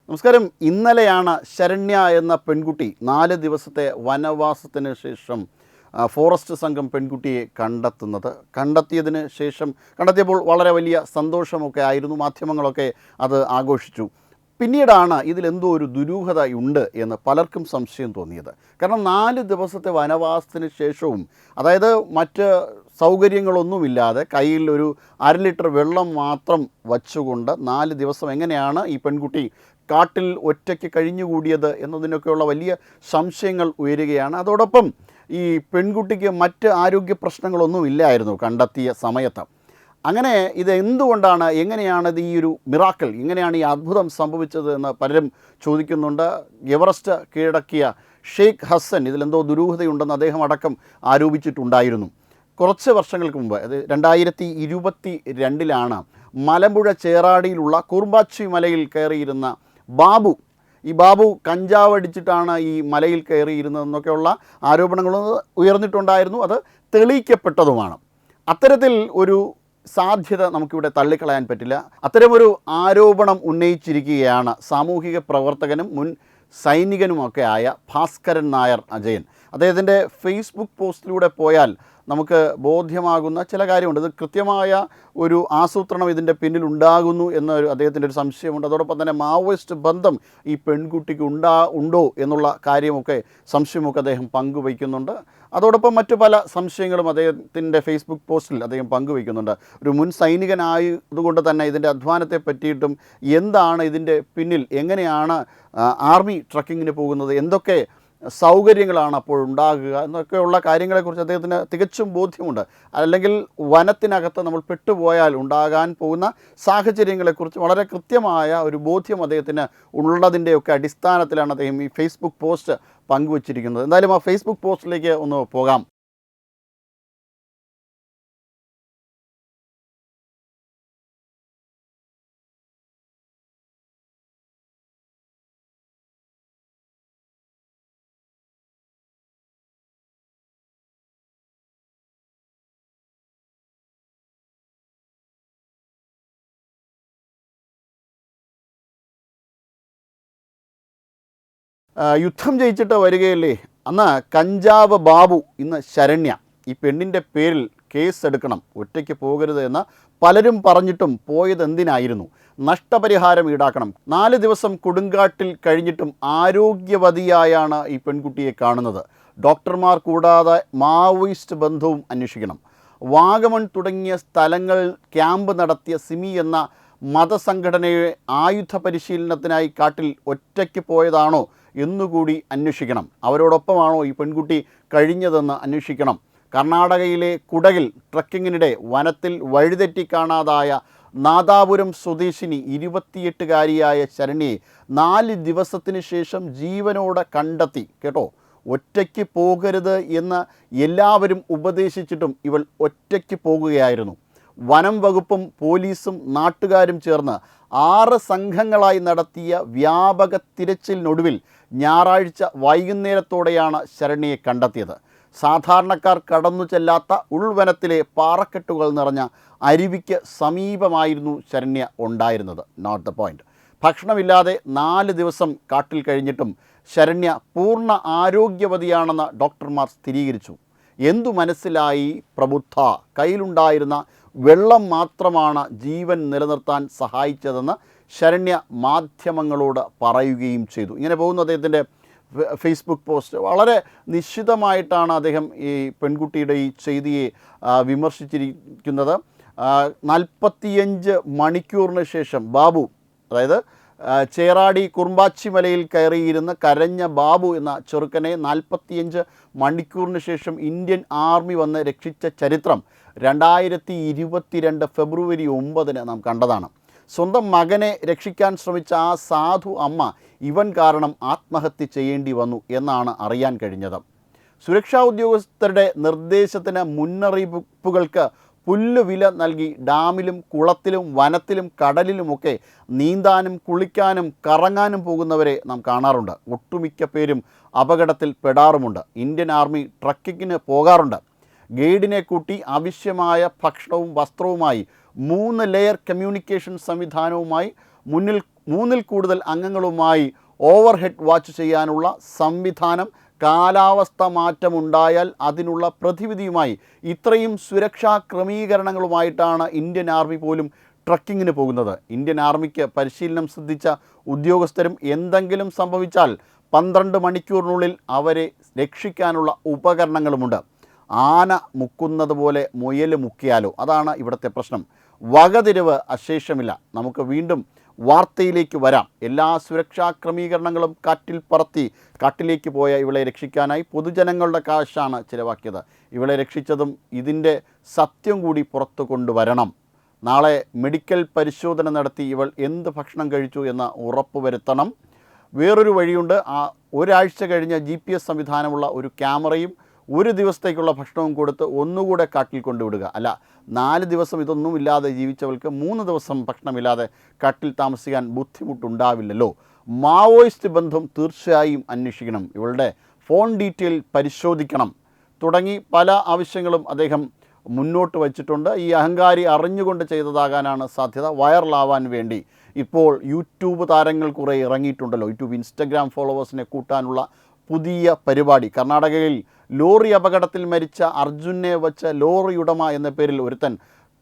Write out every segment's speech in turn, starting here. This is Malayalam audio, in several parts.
നമസ്കാരം. ഇന്നലെയാണ് ശരണ്യ എന്ന പെൺകുട്ടി 4 ദിവസത്തെ വനവാസത്തിന് ശേഷം ഫോറസ്റ്റ് സംഘം പെൺകുട്ടിയെ കണ്ടെത്തിയപ്പോൾ വളരെ വലിയ സന്തോഷമൊക്കെ ആയിരുന്നു. മാധ്യമങ്ങളൊക്കെ അത് ആഘോഷിച്ചു. പിന്നീടാണ് ഇതിലെന്തോ ഒരു ദുരൂഹത ഉണ്ട് എന്ന് പലർക്കും സംശയം തോന്നിയത്. കാരണം 4 ദിവസത്തെ വനവാസത്തിന് ശേഷവും, അതായത് മറ്റ് സൗകര്യങ്ങളൊന്നുമില്ലാതെ കയ്യിൽ ഒരു 1/2 ലിറ്റർ വെള്ളം മാത്രം വച്ചുകൊണ്ട് 4 ദിവസം എങ്ങനെയാണ് ഈ പെൺകുട്ടി കാട്ടിൽ ഒറ്റയ്ക്ക് കഴിഞ്ഞുകൂടിയത് എന്നതിനൊക്കെയുള്ള വലിയ സംശയങ്ങൾ ഉയരുകയാണ്. അതോടൊപ്പം ഈ പെൺകുട്ടിക്ക് മറ്റ് ആരോഗ്യ പ്രശ്നങ്ങളൊന്നുമില്ലായിരുന്നു കണ്ടെത്തിയ സമയത്ത്. അങ്ങനെ ഇത് എന്തുകൊണ്ടാണ്, എങ്ങനെയാണിത് ഈ ഒരു മിറാക്കിൾ, എങ്ങനെയാണ് ഈ അത്ഭുതം സംഭവിച്ചത് എന്ന് പലരും ചോദിക്കുന്നുണ്ട്. എവറസ്റ്റ് കീഴടക്കിയ ഷെയ്ഖ് ഹസൻ ഇതിലെന്തോ ദുരൂഹതയുണ്ടെന്ന് അദ്ദേഹം അടക്കം ആരോപിച്ചിട്ടുണ്ടായിരുന്നു. കുറച്ച് വർഷങ്ങൾക്ക് മുമ്പ്, അത് 2022 മലമ്പുഴ ചേറാടിയിലുള്ള കുർബാച്ചി മലയിൽ കയറിയിരുന്ന ബാബു, ഈ ബാബു കഞ്ചാവ് അടിച്ചിട്ടാണ് ഈ മലയിൽ കയറിയിരുന്നതെന്നൊക്കെയുള്ള ആരോപണങ്ങൾ ഉയർന്നിട്ടുണ്ടായിരുന്നു. അത് തെളിയിക്കപ്പെട്ടതുമാണ്. അത്തരത്തിൽ ഒരു സാധ്യത നമുക്കിവിടെ തള്ളിക്കളയാൻ പറ്റില്ല. അത്തരമൊരു ആരോപണം ഉന്നയിച്ചിരിക്കുകയാണ് സാമൂഹിക പ്രവർത്തകനും മുൻ സൈനികനുമൊക്കെ ആയ ഭാസ്കരൻ നായർ അജയൻ. അദ്ദേഹത്തിൻ്റെ ഫേസ്ബുക്ക് പോസ്റ്റിലൂടെ പോയാൽ നമുക്ക് ബോധ്യമാകുന്ന ചില കാര്യമുണ്ട്. ഇത് കൃത്യമായ ഒരു ആസൂത്രണം ഇതിൻ്റെ പിന്നിലുണ്ടാകുന്നു എന്നൊരു അദ്ദേഹത്തിൻ്റെ ഒരു സംശയമുണ്ട്. അതോടൊപ്പം തന്നെ മാവോയിസ്റ്റ് ബന്ധം ഈ പെൺകുട്ടിക്ക് ഉണ്ടോ എന്നുള്ള കാര്യമൊക്കെ സംശയമൊക്കെ അദ്ദേഹം പങ്കുവയ്ക്കുന്നുണ്ട്. അതോടൊപ്പം മറ്റു പല സംശയങ്ങളും അദ്ദേഹത്തിൻ്റെ ഫേസ്ബുക്ക് പോസ്റ്റിൽ അദ്ദേഹം പങ്കുവയ്ക്കുന്നുണ്ട്. ഒരു മുൻ സൈനികനായതുകൊണ്ട് തന്നെ ഇതിൻ്റെ അധ്വാനത്തെ പറ്റിയിട്ടും, എന്താണ് ഇതിൻ്റെ പിന്നിൽ, എങ്ങനെയാണ് ആർമി ട്രക്കിങ്ങിന് പോകുന്നത്, എന്തൊക്കെ സൗകര്യങ്ങളാണ് അപ്പോൾ ഉണ്ടാകുക എന്നൊക്കെയുള്ള കാര്യങ്ങളെക്കുറിച്ച് അദ്ദേഹത്തിന് തികച്ചും ബോധ്യമുണ്ട്. അല്ലെങ്കിൽ വനത്തിനകത്ത് നമ്മൾ പെട്ടുപോയാൽ ഉണ്ടാകാൻ പോകുന്ന സാഹചര്യങ്ങളെക്കുറിച്ച് വളരെ കൃത്യമായ ഒരു ബോധ്യം അദ്ദേഹത്തിന് ഉള്ളതിൻ്റെയൊക്കെ അടിസ്ഥാനത്തിലാണ് അദ്ദേഹം ഈ ഫേസ്ബുക്ക് പോസ്റ്റ് പങ്കുവച്ചിരിക്കുന്നത്. എന്തായാലും ആ ഫേസ്ബുക്ക് പോസ്റ്റിലേക്ക് ഒന്ന് പോകാം. യുദ്ധം ജയിച്ചിട്ട് വരികയല്ലേ, അന്ന് കഞ്ചാവ് ബാബു, ഇന്ന് ശരണ്യ. ഈ പെണ്ണിൻ്റെ പേരിൽ കേസ് എടുക്കണം, ഒറ്റയ്ക്ക് പോകരുത് എന്ന് പലരും പറഞ്ഞിട്ടും പോയത് എന്തിനായിരുന്നു? നഷ്ടപരിഹാരം ഈടാക്കണം. 4 ദിവസം കൊടുങ്കാട്ടിൽ കഴിഞ്ഞിട്ടും ആരോഗ്യവതിയായാണ് ഈ പെൺകുട്ടിയെ കാണുന്നത്. ഡോക്ടർമാർ കൂടാതെ മാവോയിസ്റ്റ് ബന്ധവും അന്വേഷിക്കണം. വാഗമൺ തുടങ്ങിയ സ്ഥലങ്ങൾ ക്യാമ്പ് നടത്തിയ സിമി എന്ന മതസംഘടനയെ ആയുധ പരിശീലനത്തിനായി കാട്ടിൽ ഒറ്റയ്ക്ക് പോയതാണോ എന്നുകൂടി അന്വേഷിക്കണം. അവരോടൊപ്പമാണോ ഈ പെൺകുട്ടി കഴിഞ്ഞതെന്ന് അന്വേഷിക്കണം. കർണാടകയിലെ കുടകിൽ ട്രക്കിങ്ങിനിടെ വനത്തിൽ വഴിതെറ്റി കാണാതായ നാദാപുരം സ്വദേശിനി 28-കാരിയായ ശരണ്യയെ 4 ദിവസത്തിന് ശേഷം ജീവനോടെ കണ്ടെത്തി. കേട്ടോ, ഒറ്റയ്ക്ക് പോകരുത് എന്ന് എല്ലാവരും ഉപദേശിച്ചിട്ടും ഇവൾ ഒറ്റയ്ക്ക് പോകുകയായിരുന്നു. വനം വകുപ്പും പോലീസും നാട്ടുകാരും ചേർന്ന് 6 സംഘങ്ങളായി നടത്തിയ വ്യാപക തിരച്ചിലിനൊടുവിൽ ഞായറാഴ്ച വൈകുന്നേരത്തോടെയാണ് ശരണ്യയെ കണ്ടെത്തിയത്. സാധാരണക്കാർ കടന്നു ചെല്ലാത്ത ഉൾവനത്തിലെ പാറക്കെട്ടുകൾ നിറഞ്ഞ അരുവിക്ക് സമീപമായിരുന്നു ശരണ്യ ഉണ്ടായിരുന്നത്. Not the point. ഭക്ഷണമില്ലാതെ 4 ദിവസം കാട്ടിൽ കഴിഞ്ഞിട്ടും ശരണ്യ പൂർണ്ണ ആരോഗ്യവതിയാണെന്ന് ഡോക്ടർമാർ സ്ഥിരീകരിച്ചു. എന്തു മനസ്സിലായി പ്രബുദ്ധ? കയ്യിലുണ്ടായിരുന്ന വെള്ളം മാത്രമാണ് ജീവൻ നിലനിർത്താൻ സഹായിച്ചതെന്ന് ശരണ്യ മാധ്യമങ്ങളോട് പറയുകയും ചെയ്തു. ഇങ്ങനെ പോകുന്ന അദ്ദേഹത്തിൻ്റെ ഫേസ്ബുക്ക് പോസ്റ്റ്. വളരെ നിശ്ചിതമായിട്ടാണ് അദ്ദേഹം ഈ പെൺകുട്ടിയുടെ ഈ ചെയ്തിയെ വിമർശിച്ചിരിക്കുന്നത്. 45 മണിക്കൂറിന് ശേഷം ബാബു, അതായത് ചേറാടി കുർബാച്ചി മലയിൽ കയറിയിരുന്ന് കരഞ്ഞ ബാബു എന്ന ചെറുക്കനെ 45 മണിക്കൂറിന് ശേഷം ഇന്ത്യൻ ആർമി വന്ന് രക്ഷിച്ച ചരിത്രം 2022 ഫെബ്രുവരി 9 നാം കണ്ടതാണ്. സ്വന്തം മകനെ രക്ഷിക്കാൻ ശ്രമിച്ച ആ സാധു അമ്മ ഇവൻ കാരണം ആത്മഹത്യ ചെയ്യേണ്ടി വന്നു എന്നാണ് അറിയാൻ കഴിഞ്ഞത്. സുരക്ഷാ ഉദ്യോഗസ്ഥരുടെ നിർദ്ദേശത്തിന് മുന്നറിയിപ്പുകൾക്ക് പുല്ലുവില നൽകി ഡാമിലും കുളത്തിലും വനത്തിലും കടലിലുമൊക്കെ നീന്താനും കുളിക്കാനും കറങ്ങാനും പോകുന്നവരെ നാം കാണാറുണ്ട്. ഒട്ടുമിക്ക പേരും അപകടത്തിൽ പെടാറുമുണ്ട്. ഇന്ത്യൻ ആർമി ട്രക്കിങ്ങിന് പോകാറുണ്ട്. ഗൈഡിനെ കൂട്ടി ആവശ്യമായ ഭക്ഷണവും വസ്ത്രവുമായി 3 ലെയർ കമ്മ്യൂണിക്കേഷൻ സംവിധാനവുമായി മൂന്നിൽ കൂടുതൽ അംഗങ്ങളുമായി ഓവർഹെഡ് വാച്ച് ചെയ്യാനുള്ള സംവിധാനം, കാലാവസ്ഥ മാറ്റമുണ്ടായാൽ അതിനുള്ള പ്രതിവിധിയുമായി ഇത്രയും സുരക്ഷാ ക്രമീകരണങ്ങളുമായിട്ടാണ് ഇന്ത്യൻ ആർമി പോലും ട്രക്കിങ്ങിന് പോകുന്നത്. ഇന്ത്യൻ ആർമിക്ക് പരിശീലനം സിദ്ധിച്ച ഉദ്യോഗസ്ഥരും എന്തെങ്കിലും സംഭവിച്ചാൽ 12 മണിക്കൂറിനുള്ളിൽ അവരെ രക്ഷിക്കാനുള്ള ഉപകരണങ്ങളുമുണ്ട്. ആന മുക്കുന്നത് പോലെ മുയൽ മുക്കിയാലോ, അതാണ് ഇവിടുത്തെ പ്രശ്നം. വകതിരിവ് അശേഷമില്ല. നമുക്ക് വീണ്ടും വാർത്തയിലേക്ക് വരാം. എല്ലാ സുരക്ഷാ ക്രമീകരണങ്ങളും കാറ്റിൽ പറത്തി കാട്ടിലേക്ക് പോയ ഇവളെ രക്ഷിക്കാനായി പൊതുജനങ്ങളുടെ കാശാണ് ചിലവാക്കിയത്. ഇവളെ രക്ഷിച്ചതും ഇതിൻ്റെ സത്യം കൂടി പുറത്തു കൊണ്ടുവരണം. നാളെ മെഡിക്കൽ പരിശോധന നടത്തി ഇവൾ എന്ത് ഭക്ഷണം കഴിച്ചു എന്ന് ഉറപ്പുവരുത്തണം. വേറൊരു വഴിയുണ്ട്. ഒരാഴ്ച കഴിഞ്ഞ് GPS സംവിധാനമുള്ള ഒരു ക്യാമറയും 1 ദിവസത്തേക്കുള്ള ഭക്ഷണവും കൊടുത്ത് ഒന്നുകൂടെ കാട്ടിൽ കൊണ്ടുവിടുക. അല്ല, 4 ദിവസം ഇതൊന്നുമില്ലാതെ ജീവിച്ചവൾക്ക് 3 ദിവസം ഭക്ഷണമില്ലാതെ കാട്ടിൽ താമസിക്കാൻ ബുദ്ധിമുട്ടുണ്ടാവില്ലല്ലോ. മാവോയിസ്റ്റ് ബന്ധം തീർച്ചയായും അന്വേഷിക്കണം. ഇവളുടെ ഫോൺ ഡീറ്റെയിൽ പരിശോധിക്കണം തുടങ്ങി പല ആവശ്യങ്ങളും അദ്ദേഹം മുന്നോട്ട് വച്ചിട്ടുണ്ട്. ഈ അഹങ്കാരി അറിഞ്ഞുകൊണ്ട് ചെയ്തതാകാനാണ് സാധ്യത. വൈറലാവാൻ വേണ്ടി ഇപ്പോൾ യൂട്യൂബ് താരങ്ങൾ കുറേ ഇറങ്ങിയിട്ടുണ്ടല്ലോ. യൂട്യൂബ്, ഇൻസ്റ്റഗ്രാം ഫോളോവേഴ്സിനെ കൂട്ടാനുള്ള പുതിയ പരിപാടി. കർണാടകയിൽ ലോറി അപകടത്തിൽ മരിച്ച അർജുനെ വച്ച ലോറി ഉടമ എന്ന പേരിൽ ഒരുത്തൻ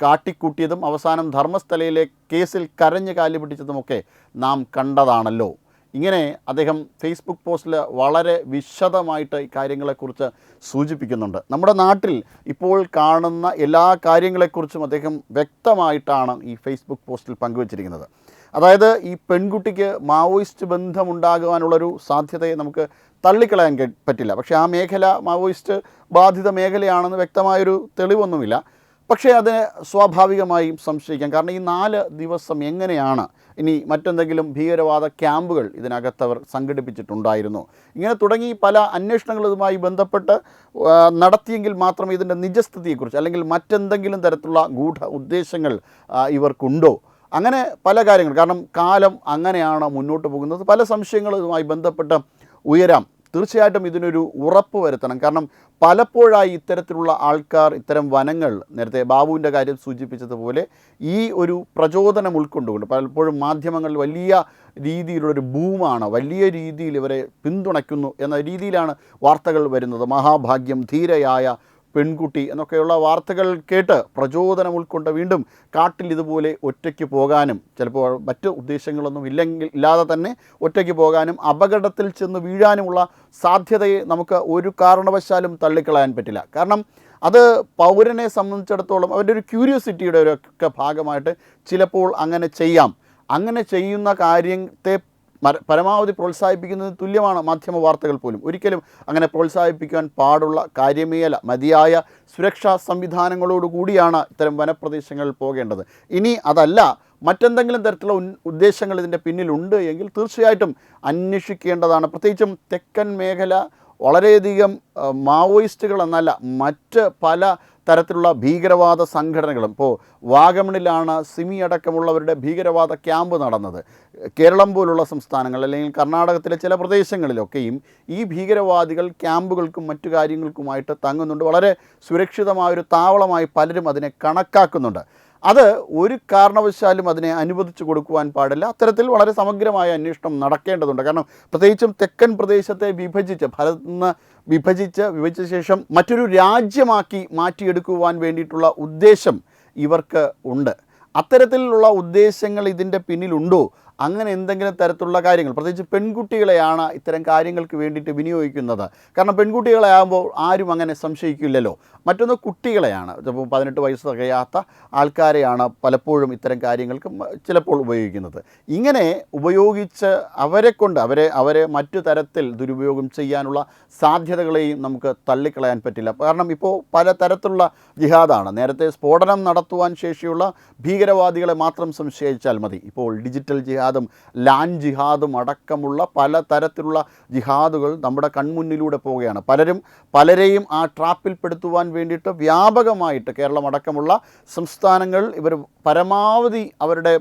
കാട്ടിക്കൂട്ടിയതും അവസാനം ധർമ്മസ്ഥലയിലെ കേസിൽ കരഞ്ഞ് കാലി പിടിച്ചതുമൊക്കെ നാം കണ്ടതാണല്ലോ. ഇങ്ങനെ അദ്ദേഹം ഫേസ്ബുക്ക് പോസ്റ്റിൽ വളരെ വിശദമായിട്ട് ഈ കാര്യങ്ങളെക്കുറിച്ച് സൂചിപ്പിക്കുന്നുണ്ട്. നമ്മുടെ നാട്ടിൽ ഇപ്പോൾ കാണുന്ന എല്ലാ കാര്യങ്ങളെക്കുറിച്ചും അദ്ദേഹം വ്യക്തമായിട്ടാണ് ഈ ഫേസ്ബുക്ക് പോസ്റ്റിൽ പങ്കുവച്ചിരിക്കുന്നത്. അതായത് ഈ പെൺകുട്ടിക്ക് മാവോയിസ്റ്റ് ബന്ധമുണ്ടാകുവാനുള്ളൊരു സാധ്യതയെ നമുക്ക് തള്ളിക്കളയാൻ പറ്റില്ല. പക്ഷേ ആ മേഖല മാവോയിസ്റ്റ് ബാധിത മേഖലയാണെന്ന് വ്യക്തമായൊരു തെളിവൊന്നുമില്ല. പക്ഷേ അതിന് സ്വാഭാവികമായും സംശയിക്കാം. കാരണം ഈ 4 ദിവസം എങ്ങനെയാണ് ഇനി മറ്റെന്തെങ്കിലും ഭീകരവാദ ക്യാമ്പുകൾ ഇതിനകത്തവർ സംഘടിപ്പിച്ചിട്ടുണ്ടായിരുന്നു, ഇങ്ങനെ തുടങ്ങി പല അന്വേഷണങ്ങളുമായി ബന്ധപ്പെട്ട് നടത്തിയെങ്കിൽ മാത്രമേ ഇതിൻ്റെ നിജസ്ഥിതിയെക്കുറിച്ച് അല്ലെങ്കിൽ മറ്റെന്തെങ്കിലും തരത്തിലുള്ള ഗൂഢ ഉദ്ദേശങ്ങൾ ഇവർക്കുണ്ടോ, അങ്ങനെ പല കാര്യങ്ങൾ. കാരണം കാലം അങ്ങനെയാണ് മുന്നോട്ട് പോകുന്നത്. പല സംശയങ്ങളും ഇതുമായി ബന്ധപ്പെട്ട് ഉയരാം. തീർച്ചയായിട്ടും ഇതിനൊരു ഉറപ്പ് വരുത്തണം. കാരണം പലപ്പോഴായി ഇത്തരത്തിലുള്ള ആൾക്കാർ ഇത്തരം വനങ്ങൾ, നേരത്തെ ബാബുവിൻ്റെ കാര്യം സൂചിപ്പിച്ചതുപോലെ, ഈ ഒരു പ്രചോദനം ഉൾക്കൊണ്ടുകൊണ്ട് പലപ്പോഴും മാധ്യമങ്ങളിൽ വലിയ രീതിയിലുള്ളൊരു ബൂമാണ്, വലിയ രീതിയിൽ ഇവരെ പിന്തുണയ്ക്കുന്നു എന്ന രീതിയിലാണ് വാർത്തകൾ വരുന്നത്. മഹാഭാഗ്യം, ധീരയായ പെൺകുട്ടി എന്നൊക്കെയുള്ള വാർത്തകൾ കേട്ട് പ്രചോദനം ഉൾക്കൊണ്ട് വീണ്ടും കാട്ടിൽ ഇതുപോലെ ഒറ്റയ്ക്ക് പോകാനും, ചിലപ്പോൾ മറ്റ് ഉദ്ദേശങ്ങളൊന്നും ഇല്ലാതെ തന്നെ ഒറ്റയ്ക്ക് പോകാനും അപകടത്തിൽ ചെന്ന് വീഴാനുമുള്ള സാധ്യതയെ നമുക്ക് ഒരു കാരണവശാലും തള്ളിക്കളയാൻ പറ്റില്ല. കാരണം അത് പൗരനെ സംബന്ധിച്ചിടത്തോളം അവൻ്റെ ഒരു ക്യൂരിയോസിറ്റിയുടെ ഒക്കെ ഭാഗമായിട്ട് ചിലപ്പോൾ അങ്ങനെ ചെയ്യാം. അങ്ങനെ ചെയ്യുന്ന കാര്യത്തെ പരമാവധി പ്രോത്സാഹിപ്പിക്കുന്നതിന് തുല്യമാണ് മാധ്യമ വാർത്തകൾ പോലും. ഒരിക്കലും അങ്ങനെ പ്രോത്സാഹിപ്പിക്കാൻ പാടുള്ള കാര്യമേ അല്ല. മതിയായ സുരക്ഷാ സംവിധാനങ്ങളോടുകൂടിയാണ് ഇത്തരം വനപ്രദേശങ്ങളിൽ പോകേണ്ടത്. ഇനി അതല്ല, മറ്റെന്തെങ്കിലും തരത്തിലുള്ള ഉദ്ദേശങ്ങൾ ഇതിൻ്റെ പിന്നിലുണ്ട് എങ്കിൽ തീർച്ചയായിട്ടും അന്വേഷിക്കേണ്ടതാണ്. പ്രത്യേകിച്ചും തെക്കൻ മേഖല വളരെയധികം മാവോയിസ്റ്റുകൾ എന്നല്ല, മറ്റ് പല തരത്തിലുള്ള ഭീകരവാദ സംഘടനകളും. ഇപ്പോൾ വാഗമണിലാണ് സിമി അടക്കമുള്ളവരുടെ ഭീകരവാദ ക്യാമ്പ് നടന്നത്. കേരളം പോലുള്ള സംസ്ഥാനങ്ങൾ അല്ലെങ്കിൽ കർണാടകത്തിലെ ചില പ്രദേശങ്ങളിലൊക്കെയും ഈ ഭീകരവാദികൾ ക്യാമ്പുകൾക്കും മറ്റു കാര്യങ്ങൾക്കുമായിട്ട് തങ്ങുന്നുണ്ട്. വളരെ സുരക്ഷിതമായൊരു താവളമായി പലരും അതിനെ കണക്കാക്കുന്നുണ്ട്. അത് ഒരു കാരണവശാലും അതിനെ അനുവദിച്ചു കൊടുക്കുവാൻ പാടില്ല. അത്തരത്തിൽ വളരെ സമഗ്രമായ അന്വേഷണം നടക്കേണ്ടതുണ്ട്. കാരണം പ്രത്യേകിച്ചും തെക്കൻ പ്രദേശത്തെ വിഭജിച്ച്, ഭാരതത്തിൽ നിന്ന് വിഭജിച്ച ശേഷം മറ്റൊരു രാജ്യമാക്കി മാറ്റിയെടുക്കുവാൻ വേണ്ടിയിട്ടുള്ള ഉദ്ദേശം ഇവർക്ക് ഉണ്ട്. അത്തരത്തിലുള്ള ഉദ്ദേശങ്ങൾ ഇതിൻ്റെ പിന്നിലുണ്ടോ? അങ്ങനെ എന്തെങ്കിലും തരത്തിലുള്ള കാര്യങ്ങൾ, പ്രത്യേകിച്ച് പെൺകുട്ടികളെയാണ് ഇത്തരം കാര്യങ്ങൾക്ക് വേണ്ടിയിട്ട് വിനിയോഗിക്കുന്നത്. കാരണം പെൺകുട്ടികളെ ആകുമ്പോൾ ആരും അങ്ങനെ സംശയിക്കില്ലല്ലോ. മറ്റൊന്ന് കുട്ടികളെയാണ്, ചിലപ്പോൾ 18 വയസ്സ് തികയാത്ത ആൾക്കാരെയാണ് പലപ്പോഴും ഇത്തരം കാര്യങ്ങൾക്ക് ചിലപ്പോൾ ഉപയോഗിക്കുന്നത്. ഇങ്ങനെ ഉപയോഗിച്ച് അവരെ മറ്റു തരത്തിൽ ദുരുപയോഗം ചെയ്യാനുള്ള സാധ്യതകളെയും നമുക്ക് തള്ളിക്കളയാൻ പറ്റില്ല. കാരണം ഇപ്പോൾ പല തരത്തിലുള്ള ജിഹാദാണ്. നേരത്തെ സ്ഫോടനം നടത്തുവാൻ ശേഷിയുള്ള ഭീകരവാദികളെ മാത്രം സംശയിച്ചാൽ മതി. ഇപ്പോൾ ഡിജിറ്റൽ ജിഹാദും ലാൻഡ് ജിഹാദും അടക്കമുള്ള പല തരത്തിലുള്ള ജിഹാദുകൾ നമ്മുടെ കൺമുന്നിലൂടെ പോവുകയാണ്. പലരെയും ആ ട്രാപ്പിൽപ്പെടുത്തുവാൻ വേണ്ടിയിട്ട് വ്യാപകമായിട്ട് കേരളം അടക്കമുള്ള സംസ്ഥാനങ്ങൾ ഇവർ പരമാവധി അവരുടെ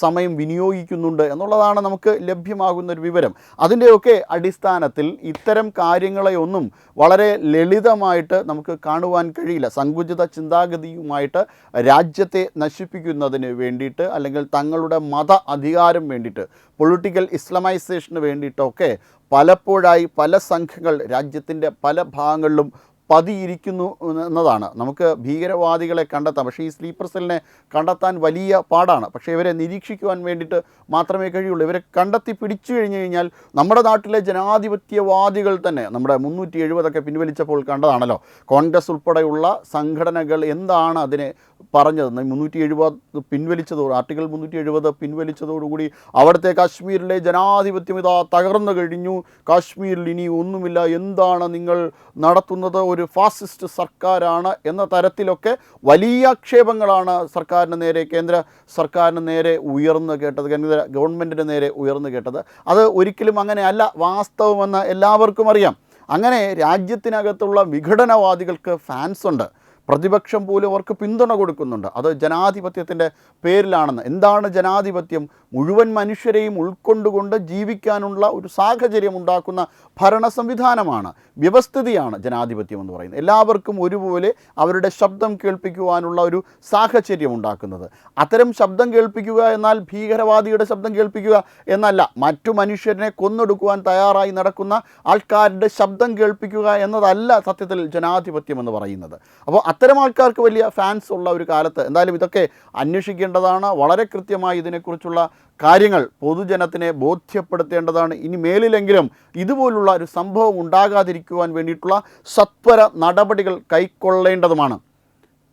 സമയം വിനിയോഗിക്കുന്നുണ്ട് എന്നുള്ളതാണ് നമുക്ക് ലഭ്യമാകുന്നൊരു വിവരം. അതിൻ്റെയൊക്കെ അടിസ്ഥാനത്തിൽ ഇത്തരം കാര്യങ്ങളെയൊന്നും വളരെ ലളിതമായിട്ട് നമുക്ക് കാണുവാൻ കഴിയില്ല. സങ്കുചിത ചിന്താഗതിയുമായിട്ട് രാജ്യത്തെ നശിപ്പിക്കുന്നതിന് വേണ്ടിയിട്ട് അല്ലെങ്കിൽ തങ്ങളുടെ മത അധികാര അധികാരം വേണ്ടിയിട്ട്, പൊളിറ്റിക്കൽ ഇസ്ലാമൈസേഷന് വേണ്ടിയിട്ടൊക്കെ പലപ്പോഴായി പല സംഘങ്ങൾ രാജ്യത്തിൻ്റെ പല ഭാഗങ്ങളിലും പതിയിരിക്കുന്നു എന്നതാണ്. നമുക്ക് ഭീകരവാദികളെ കണ്ടെത്താം, പക്ഷേ ഈ സ്ലീപ്പർ സെല്ലിനെ കണ്ടെത്താൻ വലിയ പാടാണ്. പക്ഷേ ഇവരെ നിരീക്ഷിക്കുവാൻ വേണ്ടിയിട്ട് മാത്രമേ കഴിയുള്ളൂ. ഇവരെ കണ്ടെത്തി പിടിച്ചു കഴിഞ്ഞു കഴിഞ്ഞാൽ നമ്മുടെ നാട്ടിലെ ജനാധിപത്യവാദികൾ തന്നെ, നമ്മുടെ 370 പിൻവലിച്ചപ്പോൾ കണ്ടതാണല്ലോ, കോൺഗ്രസ് ഉൾപ്പെടെയുള്ള സംഘടനകൾ എന്താണ് അതിനെ പറഞ്ഞത്. 370 പിൻവലിച്ചതോട്, ആർട്ടിക്കിൾ 370 പിൻവലിച്ചതോടുകൂടി അവിടുത്തെ കാശ്മീരിലെ ജനാധിപത്യം ഇതാ തകർന്നു കഴിഞ്ഞു, കാശ്മീരിൽ ഇനി ഒന്നുമില്ല, എന്താണ് നിങ്ങൾ നടത്തുന്നത്, ഒരു ഫാസിസ്റ്റ് സർക്കാരാണ് എന്ന തരത്തിലൊക്കെ വലിയ ആക്ഷേപങ്ങളാണ് സർക്കാരിന് നേരെ, കേന്ദ്ര സർക്കാരിന് നേരെ ഉയർന്നു കേട്ടത്, കേന്ദ്ര ഗവൺമെൻറ്റിന് നേരെ ഉയർന്നു കേട്ടത്. അത് ഒരിക്കലും അങ്ങനെയല്ല വാസ്തവമെന്ന് എല്ലാവർക്കും അറിയാം. അങ്ങനെ രാജ്യത്തിനകത്തുള്ള വിഘടനവാദികൾക്ക് ഫാൻസ് ഉണ്ട്, പ്രതിപക്ഷം പോലും അവർക്ക് പിന്തുണ കൊടുക്കുന്നുണ്ട്. അത് ജനാധിപത്യത്തിൻ്റെ പേരിലാണെന്ന്. എന്താണ് ജനാധിപത്യം? മുഴുവൻ മനുഷ്യരെയും ഉൾക്കൊണ്ടുകൊണ്ട് ജീവിക്കാനുള്ള ഒരു സാഹചര്യം ഉണ്ടാക്കുന്ന ഭരണ സംവിധാനമാണ്, വ്യവസ്ഥിതിയാണ് ജനാധിപത്യം എന്ന് പറയുന്നത്. എല്ലാവർക്കും ഒരുപോലെ അവരുടെ ശബ്ദം കേൾപ്പിക്കുവാനുള്ള ഒരു സാഹചര്യം ഉണ്ടാക്കുന്നത്. അത്തരം ശബ്ദം കേൾപ്പിക്കുക എന്നാൽ ഭീകരവാദിയുടെ ശബ്ദം കേൾപ്പിക്കുക എന്നല്ല, മറ്റു മനുഷ്യരെ കൊന്നൊടുക്കുവാൻ തയ്യാറായി നടക്കുന്ന ആൾക്കാരുടെ ശബ്ദം കേൾപ്പിക്കുക എന്നതല്ല സത്യത്തിൽ ജനാധിപത്യം എന്ന് പറയുന്നത്. അപ്പോൾ അത്തരം ആൾക്കാർക്ക് വലിയ ഫാൻസ് ഉള്ള ഒരു കാലത്ത് എന്തായാലും ഇതൊക്കെ അന്വേഷിക്കേണ്ടതാണ്. വളരെ കൃത്യമായി ഇതിനെക്കുറിച്ചുള്ള കാര്യങ്ങൾ പൊതുജനത്തിനെ ബോധ്യപ്പെടുത്തേണ്ടതാണ്. ഇനി മേലിലെങ്കിലും ഇതുപോലുള്ള ഒരു സംഭവം ഉണ്ടാകാതിരിക്കുവാൻ വേണ്ടിയിട്ടുള്ള സത്വര നടപടികൾ കൈക്കൊള്ളേണ്ടതുമാണ്.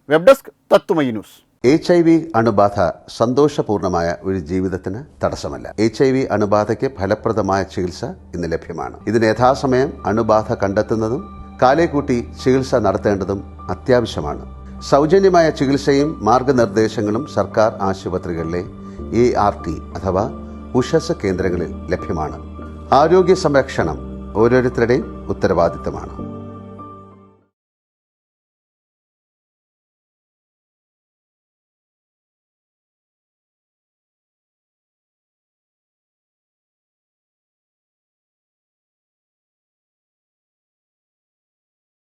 Web desk Tatwamayi news. HIV അണുബാധ സന്തോഷപൂർണമായ ഒരു ജീവിതത്തിന് തടസ്സമല്ല. HIV അണുബാധയ്ക്ക് ഫലപ്രദമായ ചികിത്സ ഇന്ന് ലഭ്യമാണ്. ഇതിന് യഥാസമയം അണുബാധ കണ്ടെത്തുന്നതും കാലേക്കൂട്ടി ചികിത്സ നടത്തേണ്ടതും അത്യാവശ്യമാണ്. സൗജന്യമായ ചികിത്സയും മാർഗനിർദ്ദേശങ്ങളും സർക്കാർ ആശുപത്രികളിലെ ART അഥവാ ഉഷസ് കേന്ദ്രങ്ങളിൽ ലഭ്യമാണ്. ആരോഗ്യ സംരക്ഷണം ഓരോരുത്തരുടെയും ഉത്തരവാദിത്തമാണ്.